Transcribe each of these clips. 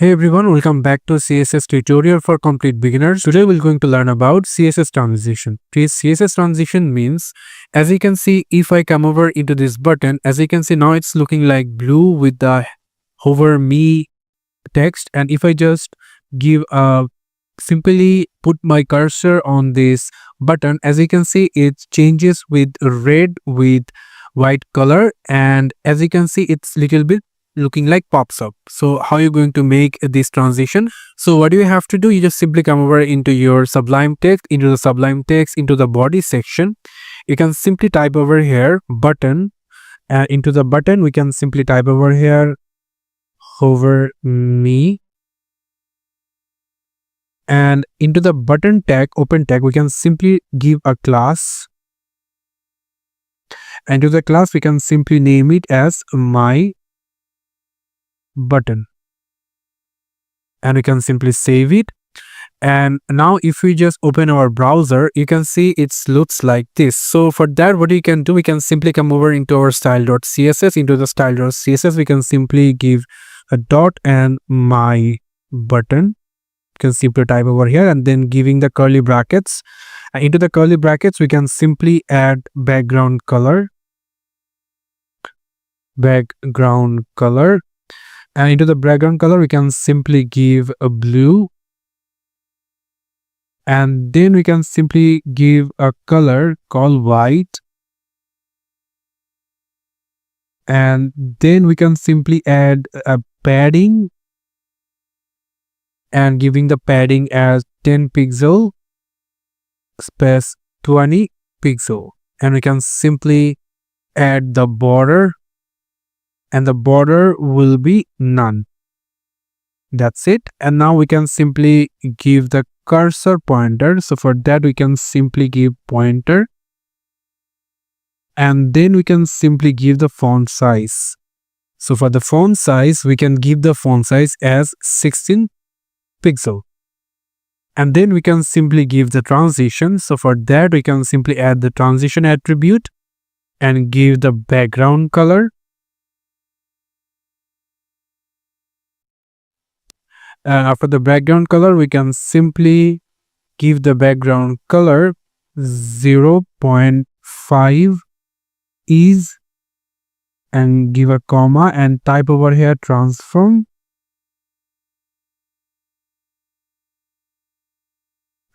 Hey everyone, welcome back to CSS tutorial for complete beginners. Today we're going to learn about CSS transition. CSS transition means, as you can see, if I come over into this button, as you can see now it's looking like blue with the hover me text, and if I just give a simply put my cursor on this button, as you can see it changes with red with white color, and as you can see it's little bit looking like pops up. So how are you going to make this transition? So what do you have to do? You just simply come over into your Sublime text, into the body section. You can simply type over here button, and into the button we can simply type over here hover me, and into the button tag, open tag, we can simply give a class, and to the class we can simply name it as my button, and we can simply save it. And now if we just open our browser, you can see it looks like this. So for that, what you can do, we can simply come over into our style.css. Into the style.css we can simply give a dot and my button. You can simply type over here and then giving the curly brackets, and into the curly brackets we can simply add background color, and into the background color we can simply give a blue, and then we can simply give a color called white, and then we can simply add a padding and giving the padding as 10 pixel space 20 pixel, and we can simply add the border, and the border will be none. That's it. And now we can simply give the cursor pointer. So for that we can simply give pointer, and then we can simply give the font size. So for the font size we can give the font size as 16 pixel, and then we can simply give the transition. So for that we can simply add the transition attribute and give the background color. And after the background color we can simply give the background color 0.5 is, and give a comma and type over here transform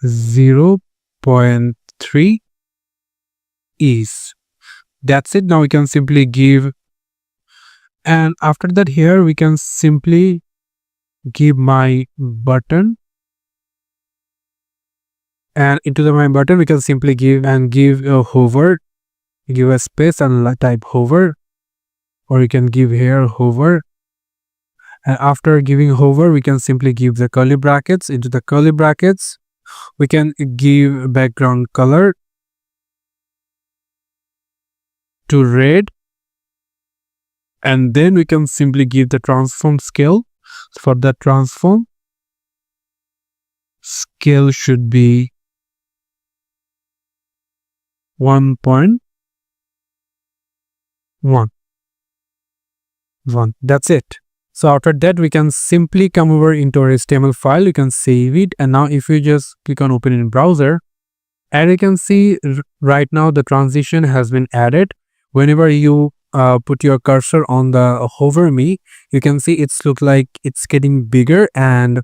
0.3 is. That's it. Now we can simply give, and after that here we can simply give my button, and into the my button we can simply give a hover, give a space and type hover, or you can give here hover, and after giving hover we can simply give the curly brackets. Into the curly brackets we can give background color to red, and then we can simply give the transform scale. For the transform scale should be 1.1. That's it. So after that we can simply come over into our HTML file. You can save it, and now if you just click on open in browser, and you can see right now the transition has been added. Whenever you put your cursor on the hover me, you can see it's look like it's getting bigger, and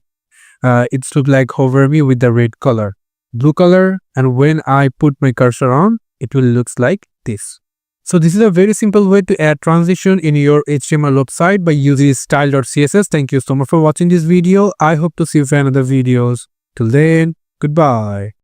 it's look like hover me with the red color, blue color, and when I put my cursor on it will looks like this. So this is a very simple way to add transition in your HTML website by using style.css. Thank you so much for watching this video. I hope to see you for another videos. Till then, goodbye.